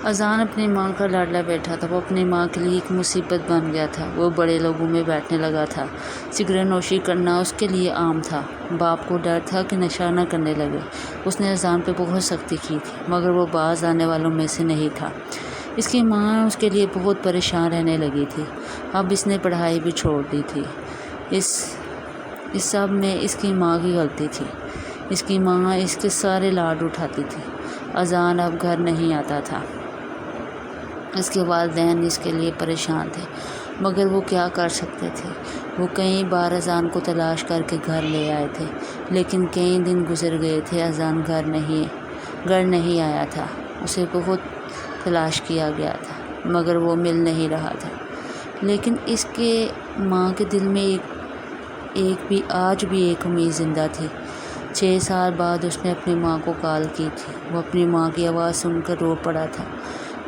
اذان اپنی ماں کا لاڈلا بیٹا تھا، وہ اپنی ماں کے لیے ایک مصیبت بن گیا تھا۔ وہ بڑے لوگوں میں بیٹھنے لگا تھا، سگریٹ نوشی کرنا اس کے لیے عام تھا۔ باپ کو ڈر تھا کہ نشہ نہ کرنے لگے۔ اس نے اذان پہ بہت سختی کی تھی، مگر وہ باز آنے والوں میں سے نہیں تھا۔ اس کی ماں اس کے لیے بہت پریشان رہنے لگی تھی۔ اب اس نے پڑھائی بھی چھوڑ دی تھی۔ اس سب میں اس کی ماں کی غلطی تھی۔ اس کی ماں اس کے سارے لاڈ اٹھاتی تھی۔ اذان اب گھر نہیں آتا تھا۔ اس کے والدین اس کے لیے پریشان تھے، مگر وہ کیا کر سکتے تھے۔ وہ کئی بار اذان کو تلاش کر کے گھر لے آئے تھے، لیکن کئی دن گزر گئے تھے، اذان گھر نہیں آیا تھا۔ اسے بہت تلاش کیا گیا تھا، مگر وہ مل نہیں رہا تھا۔ لیکن اس کے ماں کے دل میں آج بھی ایک امید زندہ تھی۔ 6 سال بعد اس نے اپنی ماں کو کال کی تھی۔ وہ اپنی ماں کی آواز سن کر رو پڑا تھا۔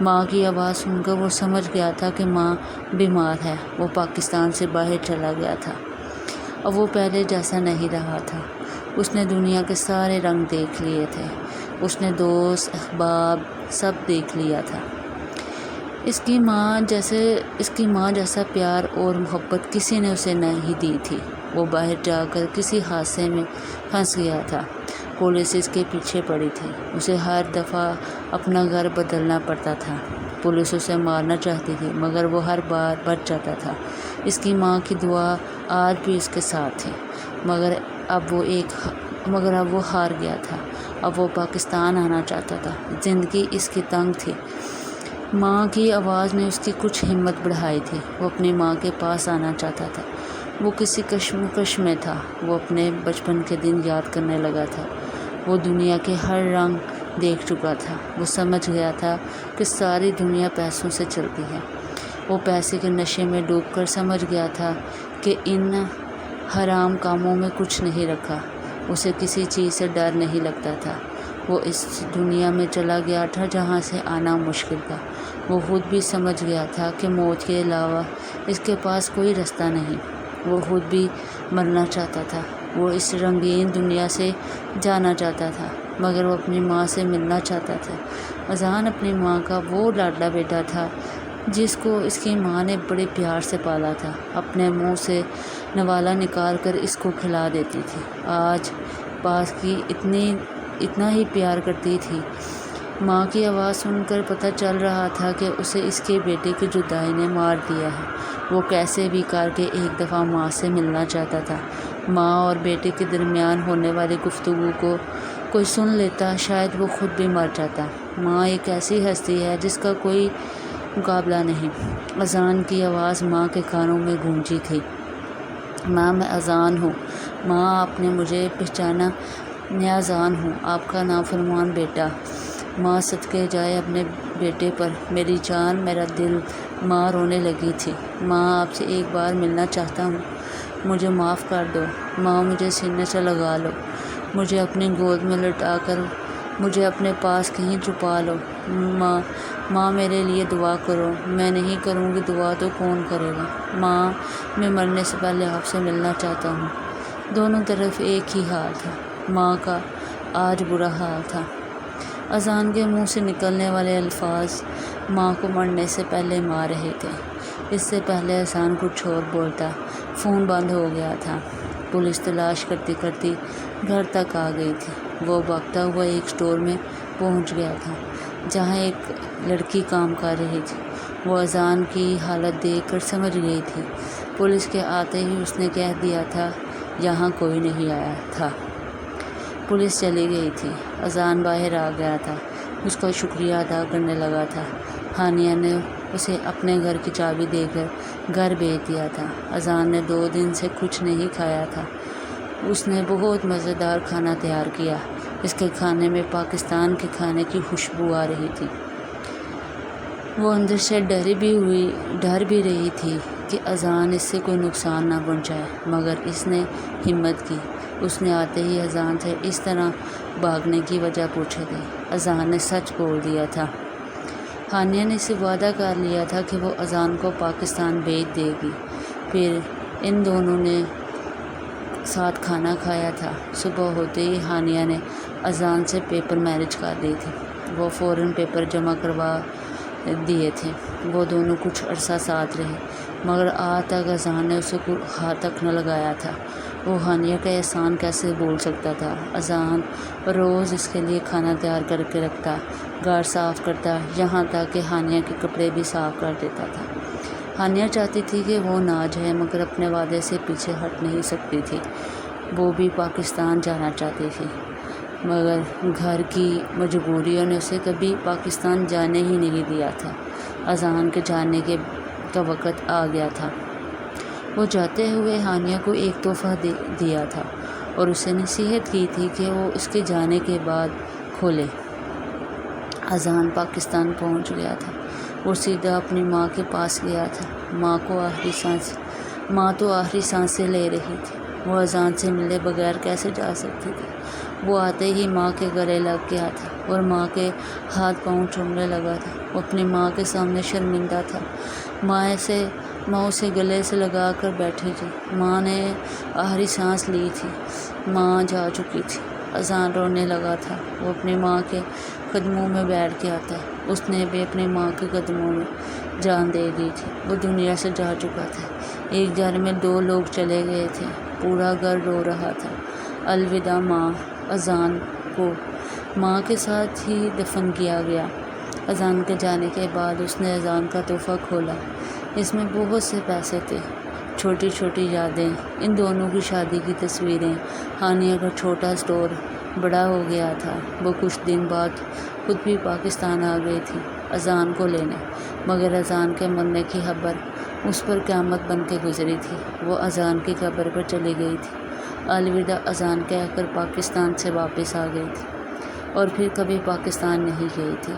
ماں کی آواز سن کر وہ سمجھ گیا تھا کہ ماں بیمار ہے۔ وہ پاکستان سے باہر چلا گیا تھا۔ اب وہ پہلے جیسا نہیں رہا تھا۔ اس نے دنیا کے سارے رنگ دیکھ لیے تھے۔ اس نے دوست، احباب سب دیکھ لیا تھا۔ اس کی ماں جیسا پیار اور محبت کسی نے اسے نہیں دی تھی۔ وہ باہر جا کر کسی حادثے میں پھنس گیا تھا۔ پولیس اس کے پیچھے پڑی تھی۔ اسے ہر دفعہ اپنا گھر بدلنا پڑتا تھا۔ پولیس اسے مارنا چاہتی تھی، مگر وہ ہر بار بچ جاتا تھا۔ اس کی ماں کی دعا آج بھی اس کے ساتھ تھی، مگر اب وہ ہار گیا تھا۔ اب وہ پاکستان آنا چاہتا تھا۔ زندگی اس کی تنگ تھی۔ ماں کی آواز نے اس کی کچھ ہمت بڑھائی تھی۔ وہ اپنی ماں کے پاس آنا چاہتا تھا۔ وہ کسی کشمکش میں تھا۔ وہ اپنے بچپن کے دن یاد کرنے لگا تھا۔ وہ دنیا کے ہر رنگ دیکھ چکا تھا۔ وہ سمجھ گیا تھا کہ ساری دنیا پیسوں سے چلتی ہے۔ وہ پیسے کے نشے میں ڈوب کر سمجھ گیا تھا کہ ان حرام کاموں میں کچھ نہیں رکھا۔ اسے کسی چیز سے ڈر نہیں لگتا تھا۔ وہ اس دنیا میں چلا گیا تھا جہاں سے آنا مشکل تھا۔ وہ خود بھی سمجھ گیا تھا کہ موت کے علاوہ اس کے پاس کوئی راستہ نہیں۔ وہ خود بھی مرنا چاہتا تھا۔ وہ اس رنگین دنیا سے جانا چاہتا تھا، مگر وہ اپنی ماں سے ملنا چاہتا تھا۔ اذان اپنی ماں کا وہ لاڈلا بیٹا تھا جس کو اس کی ماں نے بڑے پیار سے پالا تھا۔ اپنے منہ سے نوالا نکال کر اس کو کھلا دیتی تھی۔ آج پاس کی اتنا ہی پیار کرتی تھی۔ ماں کی آواز سن کر پتہ چل رہا تھا کہ اسے اس کے بیٹے کی جدائی نے مار دیا ہے۔ وہ کیسے بھی کر کے ایک دفعہ ماں سے ملنا چاہتا تھا۔ ماں اور بیٹے کے درمیان ہونے والی گفتگو کو کوئی سن لیتا، شاید وہ خود بھی مر جاتا۔ ماں ایک ایسی ہستی ہے جس کا کوئی مقابلہ نہیں۔ اذان کی آواز ماں کے کانوں میں گونجی تھی۔ ماں، میں اذان ہوں۔ ماں، آپ نے مجھے پہچانا؟ میں اذان ہوں، آپ کا نافرمان بیٹا۔ ماں، صدقے جائے اپنے بیٹے پر، میری جان، میرا دل۔ ماں رونے لگی تھی۔ ماں، آپ سے ایک بار ملنا چاہتا ہوں، مجھے معاف کر دو۔ ماں، مجھے سینے سے لگا لو، مجھے اپنی گود میں لٹا کر مجھے اپنے پاس کہیں چھپا لو۔ ماں، میرے لیے دعا کرو۔ میں نہیں کروں گی دعا تو کون کرے گا؟ ماں، میں مرنے سے پہلے آپ سے ملنا چاہتا ہوں۔ دونوں طرف ایک ہی حال تھا۔ ماں کا آج برا حال تھا۔ اذان کے منہ سے نکلنے والے الفاظ ماں کو مرنے سے پہلے مار رہے تھے۔ اس سے پہلے اذان کچھ اور بولتا۔ فون بند ہو گیا تھا۔ پولیس تلاش کرتی کرتی گھر تک آ گئی تھی۔ وہ بھاگتا ہوا ایک اسٹور میں پہنچ گیا تھا جہاں ایک لڑکی کام کر رہی تھی۔ وہ اذان کی حالت دیکھ کر سمجھ گئی تھی۔ پولیس کے آتے ہی اس نے کہہ دیا تھا یہاں کوئی نہیں آیا تھا۔ پولیس چلی گئی تھی۔ اذان باہر آ گیا تھا۔ اس کا شکریہ ادا کرنے لگا تھا۔ ہانیہ نے اسے اپنے گھر کی چابی دے کر گھر بھیج دیا تھا۔ اذان نے 2 دن سے کچھ نہیں کھایا تھا۔ اس نے بہت مزیدار کھانا تیار کیا۔ اس کے کھانے میں پاکستان کے کھانے کی خوشبو آ رہی تھی۔ وہ اندر سے ڈر بھی رہی تھی کہ اذان اس سے کوئی نقصان نہ پہنچائے، مگر اس نے ہمت کی۔ اس نے آتے ہی اذان سے اس طرح بھاگنے کی وجہ پوچھی تھی۔ اذان نے سچ بول دیا تھا۔ ہانیہ نے اسے وعدہ کر لیا تھا کہ وہ اذان کو پاکستان بھیج دے گی۔ پھر ان دونوں نے ساتھ کھانا کھایا تھا۔ صبح ہوتے ہی ہانیہ نے اذان سے پیپر میرج کر دی تھی۔ وہ فوراً پیپر جمع کروا دیے تھے۔ وہ دونوں کچھ عرصہ ساتھ رہے، مگر آج تک اذان نے اسے ہاتھ تک نہ لگایا تھا۔ وہ ہانیہ کا احسان کیسے بھول سکتا تھا؟ اذان روز اس کے لیے کھانا تیار کر کے رکھتا، گھر صاف کرتا، یہاں تک کہ ہانیہ کے کپڑے بھی صاف کر دیتا تھا۔ ہانیہ چاہتی تھی کہ وہ نہ جائے، مگر اپنے وعدے سے پیچھے ہٹ نہیں سکتی تھی۔ وہ بھی پاکستان جانا چاہتی تھی، مگر گھر کی مجبوریوں نے اسے کبھی پاکستان جانے ہی نہیں دیا تھا۔ اذان کے جانے کا وقت آ گیا تھا۔ وہ جاتے ہوئے ہانیہ کو ایک تحفہ دیا تھا اور اسے نصیحت کی تھی کہ وہ اس کے جانے کے بعد کھولے۔ اذان پاکستان پہنچ گیا تھا۔ وہ سیدھا اپنی ماں کے پاس گیا تھا۔ ماں تو آخری سانسیں لے رہی تھی۔ وہ اذان سے ملے بغیر کیسے جا سکتی تھی؟ وہ آتے ہی ماں کے گلے لگ گیا تھا اور ماں کے ہاتھ پاؤں چومنے لگا تھا۔ وہ اپنی ماں کے سامنے شرمندہ تھا۔ ماں اسے گلے سے لگا کر بیٹھی تھی۔ ماں نے آخری سانس لی تھی۔ ماں جا چکی تھی۔ اذان رونے لگا تھا۔ وہ اپنی ماں کے قدموں میں بیٹھ گیا تھا۔ اس نے بھی اپنی ماں کے قدموں میں جان دے دی تھی۔ وہ دنیا سے جا چکا تھا۔ ایک گھر میں 2 لوگ چلے گئے تھے۔ پورا گھر رو رہا تھا۔ الوداع ماں۔ اذان کو ماں کے ساتھ ہی دفن کیا گیا۔ اذان کے جانے کے بعد اس نے اذان کا تحفہ کھولا۔ اس میں بہت سے پیسے تھے، چھوٹی چھوٹی یادیں، ان دونوں کی شادی کی تصویریں۔ ہانیہ کا چھوٹا اسٹور بڑا ہو گیا تھا۔ وہ کچھ دن بعد خود بھی پاکستان آ گئی تھی اذان کو لینے، مگر اذان کے مرنے کی خبر اس پر قیامت بن کے گزری تھی۔ وہ اذان کی قبر پر چلی گئی تھی۔ الوداع اذان کہہ کر پاکستان سے واپس آ گئی تھی اور پھر کبھی پاکستان نہیں گئی تھی۔